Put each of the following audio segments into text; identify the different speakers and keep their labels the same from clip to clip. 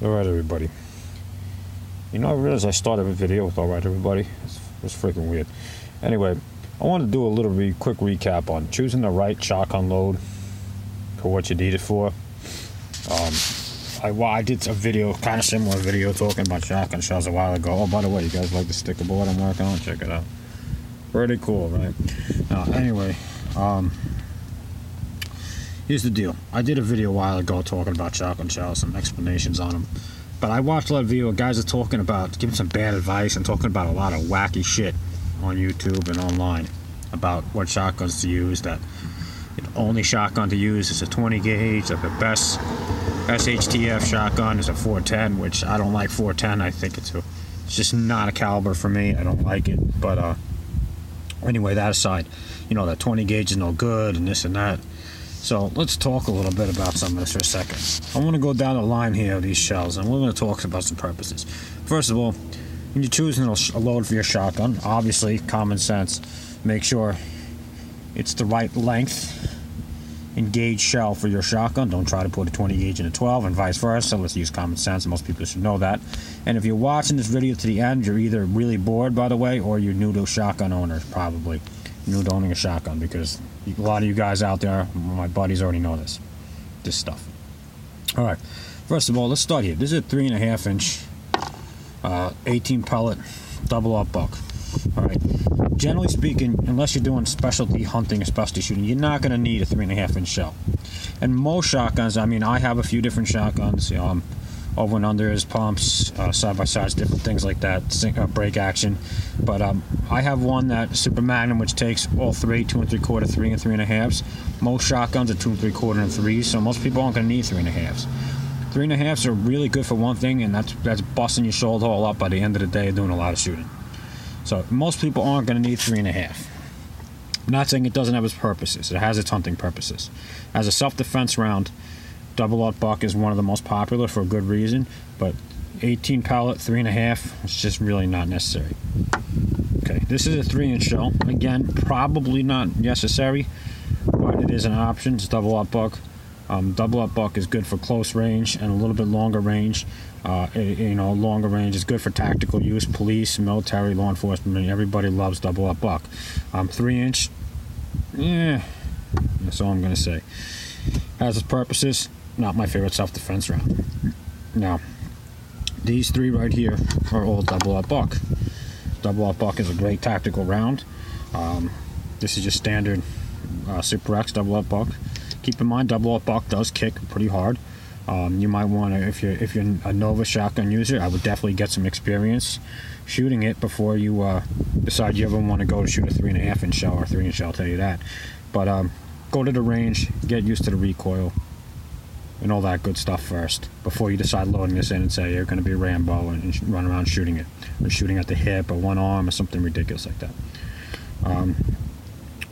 Speaker 1: Alright, everybody. You know, I realized I started a video with alright, everybody. It's freaking weird. Anyway, I want to do a little quick recap on choosing the right shotgun load for what you need it for. I did a video, kind of similar video, talking about shotgun shells a while ago. Oh, by the way, you guys like the sticker board I'm working on? Check it out. Pretty cool, right? Anyway, here's the deal. I did a video a while ago talking about shotgun shells, some explanations on them. But I watched a lot of video. Guys are talking about, giving some bad advice and talking about a lot of wacky shit on YouTube and online about what shotguns to use. That the only shotgun to use is a 20 gauge. That the best SHTF shotgun is a 410, which I don't like 410. I think it's just not a caliber for me. I don't like it. But anyway, that aside, you know, that 20 gauge is no good and this and that. So let's talk a little bit about some of this for a second. I want to go down the line here of these shells, and we're going to talk about some purposes. First of all, when you're choosing a load for your shotgun, obviously, common sense, make sure it's the right length and gauge shell for your shotgun. Don't try to put a 20 gauge in a 12 and vice versa. Let's use common sense. Most people should know that. And if you're watching this video to the end, you're either really bored, by the way, or you're new to shotgun owners, probably. New to owning a shotgun, because a lot of you guys out there, my buddies, already know this stuff. Alright, first of all, let's start here. This is a 3.5 inch 18 pellet double up buck. Alright, generally speaking, unless you're doing specialty hunting or specialty shooting, you're not going to need a 3.5 inch shell. And most shotguns, I mean, I have a few different shotguns, over and unders, pumps, side by sides, different things like that, break action. But I have one that Super Magnum, which takes all three, 2 3/4, 3 and 3.5s. Most shotguns are 2 3/4 and 3s, so most people aren't going to need 3.5s. 3.5s are really good for one thing, and that's busting your shoulder hole up by the end of the day doing a lot of shooting. So most people aren't going to need 3.5. I'm not saying it doesn't have its purposes. It has its hunting purposes. As a self-defense round, double up buck is one of the most popular for a good reason, but 18 pellet, 3.5, it's just really not necessary. Okay, this is a 3-inch shell. Again, probably not necessary, but it is an option. It's double up buck. Double up buck is good for close range and a little bit longer range. Longer range is good for tactical use, police, military, law enforcement. Everybody loves double up buck. 3-inch, that's all I'm gonna say. Has its purposes. Not my favorite self-defense round. Now, these three right here are all double up buck. Double up buck is a great tactical round. This is just standard Super X double up buck. Keep in mind, double up buck does kick pretty hard. You might want to, if you're a novice shotgun user, I would definitely get some experience shooting it before you decide you ever want to go to shoot a 3.5 inch shell or a 3-inch shell. I'll tell you that. But go to the range, get used to the recoil and all that good stuff first before you decide loading this in and say you're going to be Rambo and run around shooting it, or shooting at the hip or one arm or something ridiculous like that.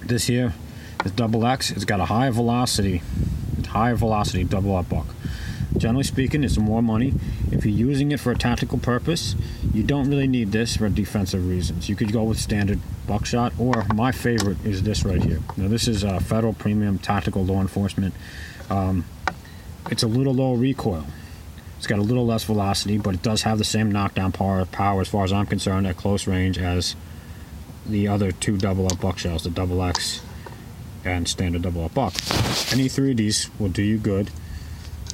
Speaker 1: This here is double X. It's got a high velocity double up buck. Generally speaking, it's more money. If you're using it for a tactical purpose, you don't really need this for defensive reasons. You could go with standard buckshot, or my favorite is this right here. Now, this is Federal Premium Tactical Law Enforcement. It's a little low recoil. It's got a little less velocity, but it does have the same knockdown power as far as I'm concerned, at close range as the other two double up buck shells, the double X and standard double up buck. Any three of these will do you good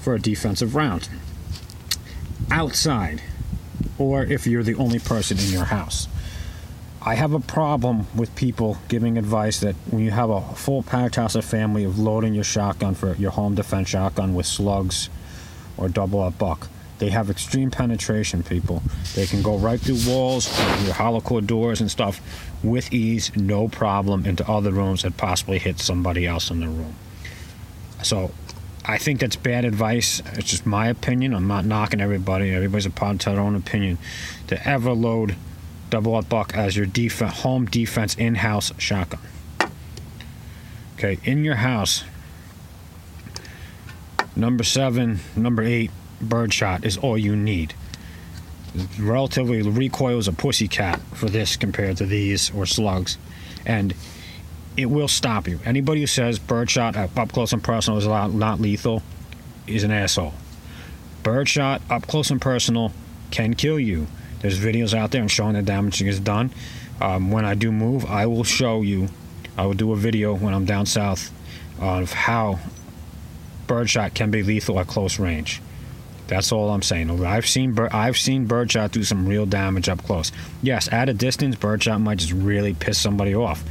Speaker 1: for a defensive round. Outside, or if you're the only person in your house. I have a problem with people giving advice that when you have a full packed house of family, of loading your shotgun for your home defense shotgun with slugs or double up buck. They have extreme penetration, people. They can go right through walls, through hollow core doors and stuff with ease, no problem, into other rooms and possibly hit somebody else in the room. So I think that's bad advice. It's just my opinion. I'm not knocking everybody. Everybody's entitled to their own opinion. To ever load double up buck as your home defense in-house shotgun. Okay, in your house, number 7, number 8 birdshot is all you need. Relatively, the recoil is a pussycat for this compared to these or slugs, and it will stop you. Anybody who says birdshot up close and personal is not lethal is an asshole. Birdshot, up close and personal, can kill you. There's videos out there and showing the damage is done. When I do move, I will show you. I will do a video when I'm down south of how birdshot can be lethal at close range. That's all I'm saying. I've seen birdshot do some real damage up close. Yes, at a distance, birdshot might just really piss somebody off.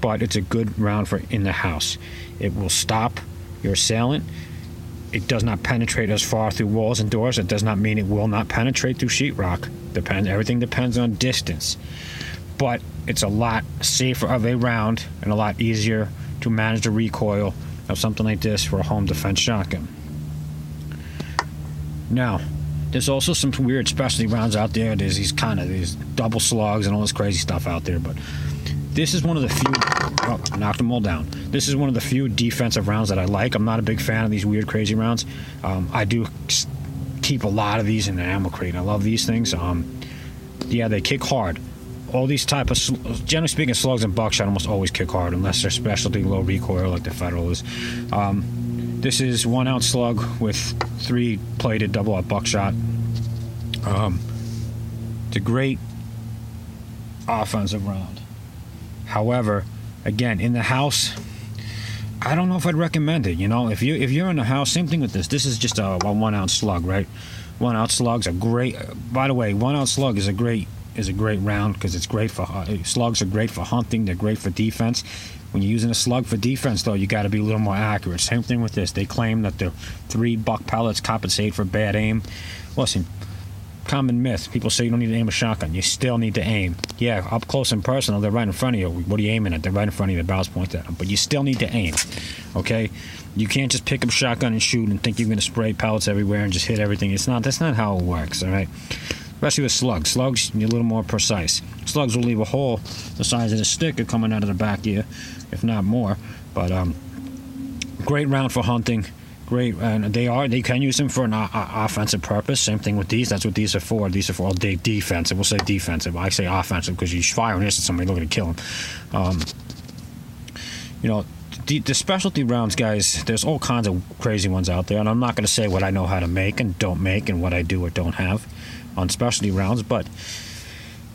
Speaker 1: But it's a good round for in the house. It will stop your assailant. It does not penetrate as far through walls and doors. It does not mean it will not penetrate through sheetrock. Everything depends on distance. But it's a lot safer of a round and a lot easier to manage the recoil of something like this for a home defense shotgun. Now, there's also some weird specialty rounds out there. There's these double slugs and all this crazy stuff out there, but this is one of the few. Oh, I knocked them all down. This is one of the few defensive rounds that I like. I'm not a big fan of these weird, crazy rounds. I do keep a lot of these in the ammo crate. I love these things. Yeah, they kick hard. All these type of, generally speaking, slugs and buckshot almost always kick hard unless they're specialty low recoil like the Federal is. This is 1 ounce slug with 3 plated double-aught buckshot. It's a great offensive round. However, again, in the house, I don't know if I'd recommend it. You know, if you're in the house, same thing with this. This is just a 1 ounce slug, right? 1 ounce slugs are great. By the way, 1 ounce slug is a great round because it's great for slugs are great for hunting. They're great for defense. When you're using a slug for defense, though, you got to be a little more accurate. Same thing with this. They claim that the 3 buck pellets compensate for bad aim. Listen, common myth. People say you don't need to aim a shotgun. You still need to aim. Yeah, up close and personal, they're right in front of you. What are you aiming at? They're right in front of you. The barrel's pointed at them. But you still need to aim, okay? You can't just pick up a shotgun and shoot and think you're going to spray pellets everywhere and just hit everything. That's not how it works, all right? Especially with slugs. Slugs, you're a little more precise. Slugs will leave a hole the size of the stick coming out of the back of you, if not more. But great round for hunting. Great, and they can use them for an offensive purpose. Same thing with these. That's what these are for. These are for all day defensive. We'll say defensive. I say offensive because you fire and this at somebody looking to kill them. You know, the specialty rounds, guys. There's all kinds of crazy ones out there, and I'm not going to say what I know how to make and don't make, and what I do or don't have on specialty rounds, but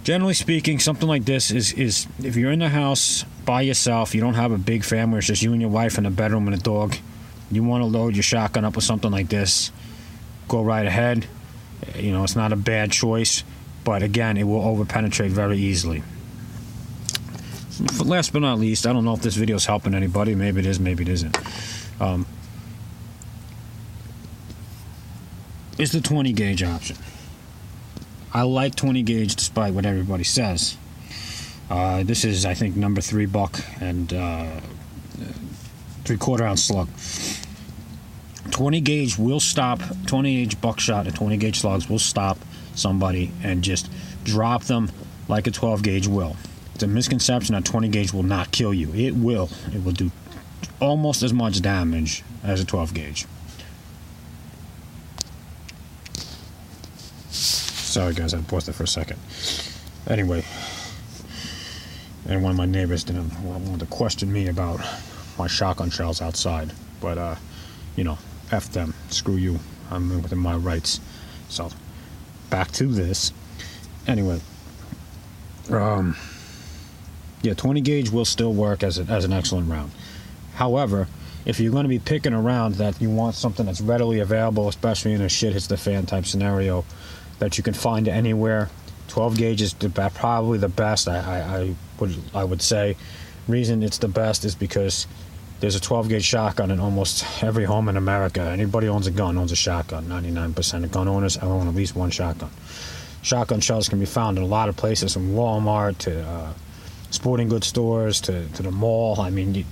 Speaker 1: generally speaking, something like this is if you're in the house by yourself, you don't have a big family, it's just you and your wife in a bedroom and a dog, you want to load your shotgun up with something like this, go right ahead. You know, it's not a bad choice, but again, it will over-penetrate very easily. Last but not least, I don't know if this video is helping anybody. Maybe it is, maybe it isn't. Is the 20 gauge option. I like 20 gauge despite what everybody says. This is, I think, number 3 buck and 3/4 ounce slug. 20 gauge will stop. 20 gauge buckshot and 20 gauge slugs will stop somebody and just drop them like a 12 gauge will. It's a misconception that 20 gauge will not kill you. It will. It will do almost as much damage as a 12 gauge. Sorry guys, I paused it for a second. Anyway, and one of my neighbors wanted to question me about my shotgun shells outside, but you know, F them, screw you, I'm within my rights. So, back to this. Anyway, yeah, 20 gauge will still work as an excellent round. However, if you're going to be picking a round that you want something that's readily available, especially in a shit hits the fan type scenario, that you can find anywhere, 12 gauge is probably the best. I would say. Reason it's the best is because there's a 12 gauge shotgun in almost every home in America. Anybody owns a gun owns a shotgun. 99% of gun owners own at least one shotgun. Shotgun shells can be found in a lot of places, from Walmart to sporting goods stores to the mall. I mean,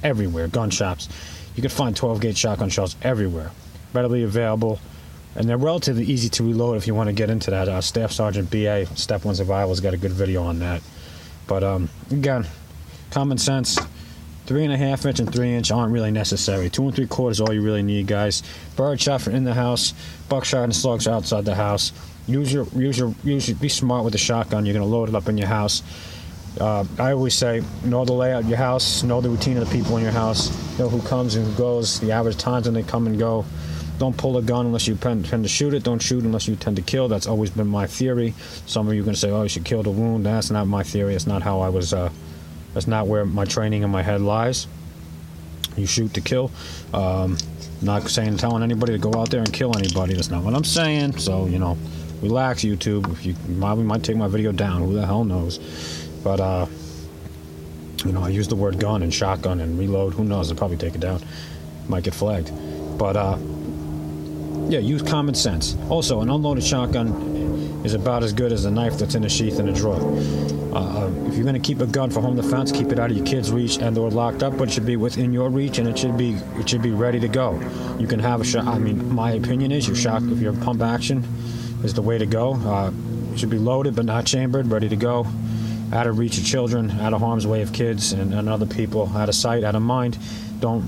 Speaker 1: everywhere. Gun shops. You can find 12 gauge shotgun shells everywhere, readily available. And they're relatively easy to reload if you want to get into that. Staff Sergeant BA, Step 1 Survival's got a good video on that. But again, common sense, 3.5 inch and 3 inch aren't really necessary. 2 3/4 is all you really need, guys. Birdshot for in the house, buckshot and slugs outside the house. Be smart with the shotgun. You're gonna load it up in your house. I always say, know the layout of your house, know the routine of the people in your house, know who comes and who goes, the average times when they come and go. Don't pull a gun unless you intend to shoot it. Don't shoot unless you intend to kill. That's always been my theory. Some of you are going to say, oh, you should kill to wound. That's not my theory. That's not how I was, that's not where my training in my head lies. You shoot to kill. Not saying, telling anybody to go out there and kill anybody. That's not what I'm saying. So, you know, relax, YouTube. If you might take my video down. Who the hell knows? But, you know, I use the word gun and shotgun and reload. Who knows? I'll probably take it down. Might get flagged. But, yeah, use common sense. Also, an unloaded shotgun is about as good as a knife that's in a sheath in a drawer. If you're going to keep a gun for home defense, keep it out of your kids' reach and or locked up, but it should be within your reach, and it should be ready to go. You can have a shot. I mean, my opinion is if your pump action is the way to go. It should be loaded but not chambered, ready to go. Out of reach of children, out of harm's way of kids and other people, out of sight, out of mind. Don't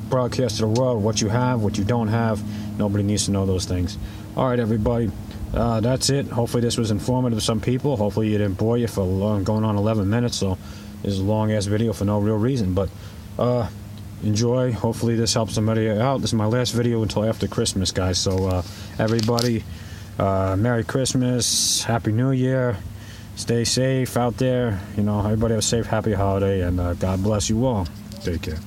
Speaker 1: broadcast to the world what you have, what you don't have. Nobody needs to know those things. All right, everybody. That's it. Hopefully this was informative to some people. Hopefully it didn't bore you for going on 11 minutes. So this is a long-ass video for no real reason. But enjoy. Hopefully this helps somebody out. This is my last video until after Christmas, guys. So everybody, Merry Christmas. Happy New Year. Stay safe out there. You know, everybody have a safe, happy holiday. And God bless you all. Take care.